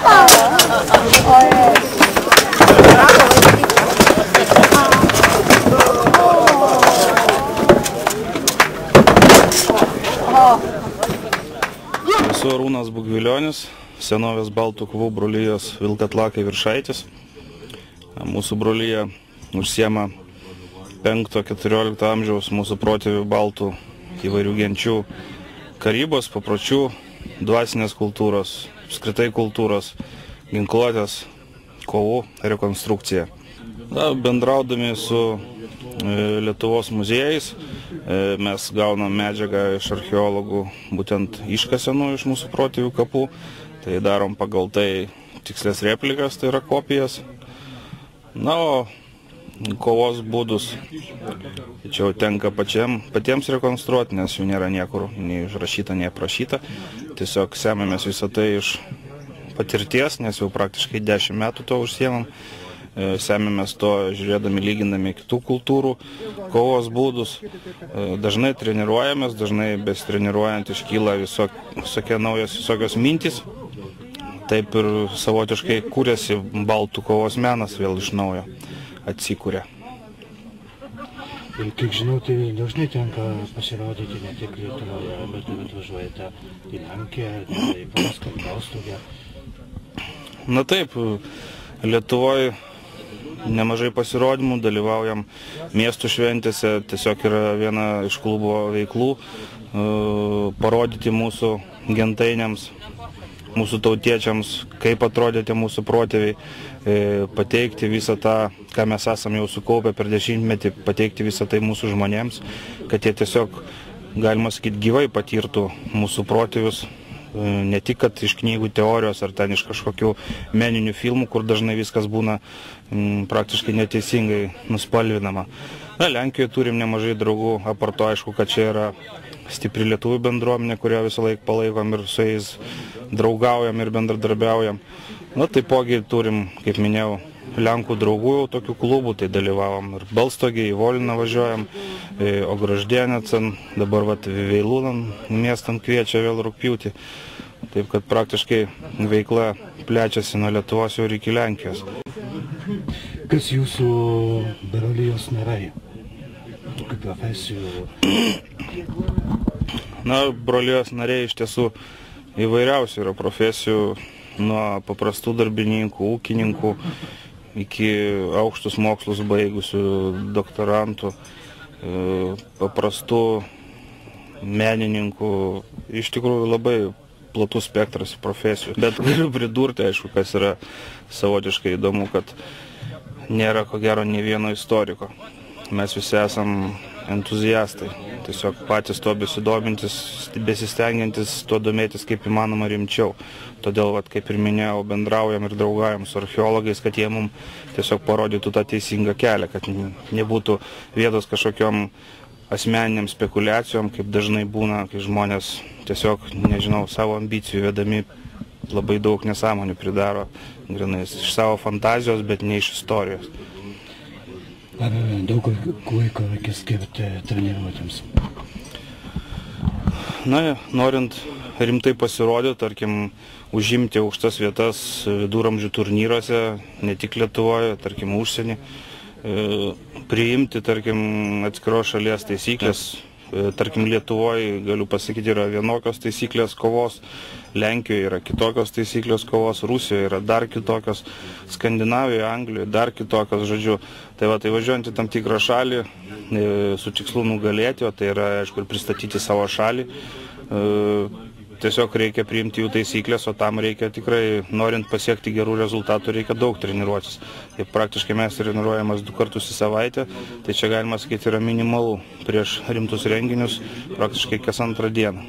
Esu Arūnas Bugvilionis, senovės baltų kovų brolijos Vilkatlakai viršaitis. Mūsų brolyje užsiema 5–14 amžiaus mūsų protėvių baltų įvairių genčių karybos, papročių, dvasinės kultūros, apskritai kultūros, ginkluotės, kovų rekonstrukcija. Bendraudami su Lietuvos muziejais mes gaunam medžiagą iš archeologų, būtent iškasenų iš mūsų protėvių kapų. Tai darom pagal tai tikslės replikas, tai yra kopijas. Na, o kovos būdus čia tenka patiems rekonstruoti, nes jų nėra niekur nei užrašyta, nei aprašyta. Tiesiog semėmės visą tai iš patirties, nes jau praktiškai 10 metų to užsiemam. Semėmės to žiūrėdami, lygindami kitų kultūrų kovos būdus. Dažnai treniruojamės, dažnai besitreniruojant iškyla visokios mintys. Taip ir savotiškai kūrėsi baltų kovos menas, vėl iš naujo atsikūrė. Ir kiek žinau, tai dažnai tenka pasirodyti ne tik Lietuvoje, bet ir atvažiuojate į Lenkiją, į Polską, į Balstogę. Na taip, Lietuvoje nemažai pasirodymų, dalyvaujam miestų šventėse, tiesiog yra viena iš klubo veiklų parodyti mūsų gentainiams, mūsų tautiečiams, kaip atrodė tie mūsų protėviai, pateikti visą tą, ką mes esame jau sukaupę per 10-metį, pateikti visą tai mūsų žmonėms, kad jie tiesiog, galima sakyti, gyvai patirtų mūsų protėvius. Ne tik, kad iš knygų teorijos ar ten iš kažkokių meninių filmų, kur dažnai viskas būna praktiškai neteisingai nuspalvinama. Na, Lenkijoje turim nemažai draugų, apart to aišku, kad čia yra stipri lietuvių bendruomenė, kurią visą laiką palaikom ir su jais draugaujam ir bendradarbiaujam. Na, taipogi turim, kaip minėjau, Lenkų draugų jau tokių klubų, tai dalyvavom ir Balstogėje, į Voliną važiuojam, o Graždėnecen, dabar Veilūnan miestam kviečia vėl rugpjūtį. Taip kad praktiškai veikla plečiasi nuo Lietuvos jau ir iki Lenkijos. Kas jūsų brolijos nariai? Kokių profesijų? Na, brolijos nariai iš tiesų įvairiausių yra profesijų, nuo paprastų darbininkų, ūkininkų, iki aukštus mokslus baigusių doktorantų, paprastų menininkų, iš tikrųjų labai platus spektras profesijų. Bet galiu pridurti, aišku, kas yra savotiškai įdomu, kad nėra ko gero nei vieno istoriko. Mes visi esam entuziastai, tiesiog patys to besidomintis, besistengiantis tuo domėtis kaip įmanoma rimčiau. Todėl, kaip ir minėjau, bendraujam ir draugaujam su archeologais, kad jie mums tiesiog parodytų tą teisingą kelią, kad nebūtų vietos kažkokiom asmeniniam spekulacijom, kaip dažnai būna, kai žmonės tiesiog, nežinau, savo ambicijų vedami labai daug nesąmonių pridaro, grinais iš savo fantazijos, bet ne iš istorijos. Ar daug laiko reikia skirti treniruotėms? Na, norint rimtai pasirodyti, tarkim, užimti aukštas vietas viduramžių turnyruose, ne tik Lietuvoje, tarkim, užsienį, priimti, tarkim, atskiros šalies taisyklės. Tarkim, Lietuvoje, galiu pasakyti, yra vienokios taisyklės kovos, Lenkijoje yra kitokios taisyklės kovos, Rusijoje yra dar kitokios, Skandinavijoje, Anglijoje dar kitokios, žodžiu. Tai važiuojant į tam tikrą šalį su tikslu nugalėti, o tai yra, aišku, ir pristatyti savo šalį. Tiesiog reikia priimti jų taisyklės, o tam reikia tikrai, norint pasiekti gerų rezultatų, reikia daug treniruotis. Ir praktiškai mes treniruojamas 2 kartus į savaitę, tai čia galima sakyti yra minimalu prieš rimtus renginius, praktiškai kas 2 dieną.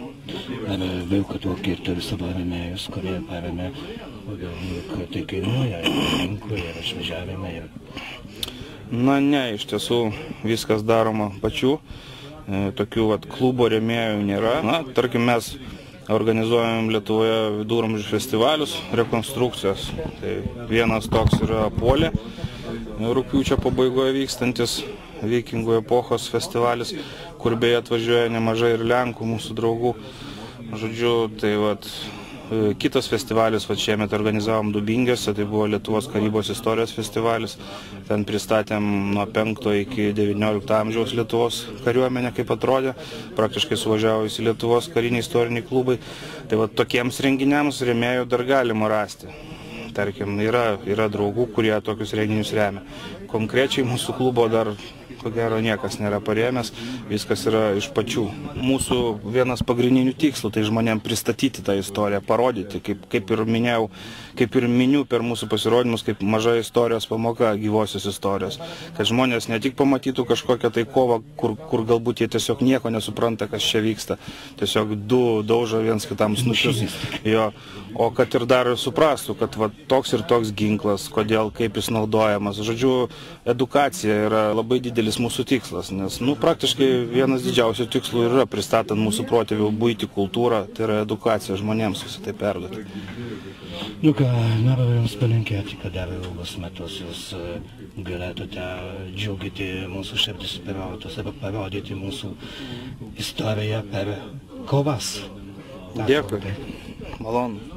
Ar daug tokie turi savo rėmėjus, kurie paremia, kad tai kainuoja, ir ginklai, ir išvažiavimai? Na ne, iš tiesų viskas daroma pačių, tokių klubo rėmėjų nėra. Na, tarkim, mes organizuojam Lietuvoje viduramžių festivalius, rekonstrukcijas. Tai vienas toks yra Polė, rugpjūčio pabaigoje vykstantis Vikingų epochos festivalis, kur beje atvažiuoja nemažai ir Lenkų mūsų draugų. Žodžiu, tai Kitas festivalis, šiemet organizavom Dubingėse, tai buvo Lietuvos karybos istorijos festivalis. Ten pristatėm nuo 5 iki 19 amžiaus Lietuvos kariuomenę, kaip atrodė. Praktiškai suvažiavusi Lietuvos kariniai istoriniai klubai. Tai va, tokiems renginiams rėmėjų dar galima rasti. Tarkim, yra draugų, kurie tokius renginius remia. Konkrečiai mūsų klubo dar, ko gero, niekas nėra parėmęs, viskas yra iš pačių. Mūsų vienas pagrindinių tikslų, tai žmonėm pristatyti tą istoriją, parodyti, kaip ir minėjau, kaip ir miniu per mūsų pasirodymus, kaip maža istorijos pamoka, gyvosios istorijos. Kad žmonės ne tik pamatytų kažkokią tai kovą, kur galbūt jie tiesiog nieko nesupranta, kas čia vyksta. Tiesiog du daužo viens kitam snukius. Jo, o kad ir dar suprastų, kad va, toks ir toks ginklas, kodėl, kaip jis naudojamas. Žodžiu, edukacija yra labai didelis mūsų tikslas, nes praktiškai vienas didžiausių tikslų yra pristatant mūsų protėvių buitį, kultūrą, tai yra edukacija žmonėms visą tai perduoti. Nu ką, noriu Jums palinkėti, kad dar ilgus metus Jūs galėtumėte džiugyti mūsų širdis pirautus ir parodyti mūsų istoriją per kovas. Dėkui, malonu.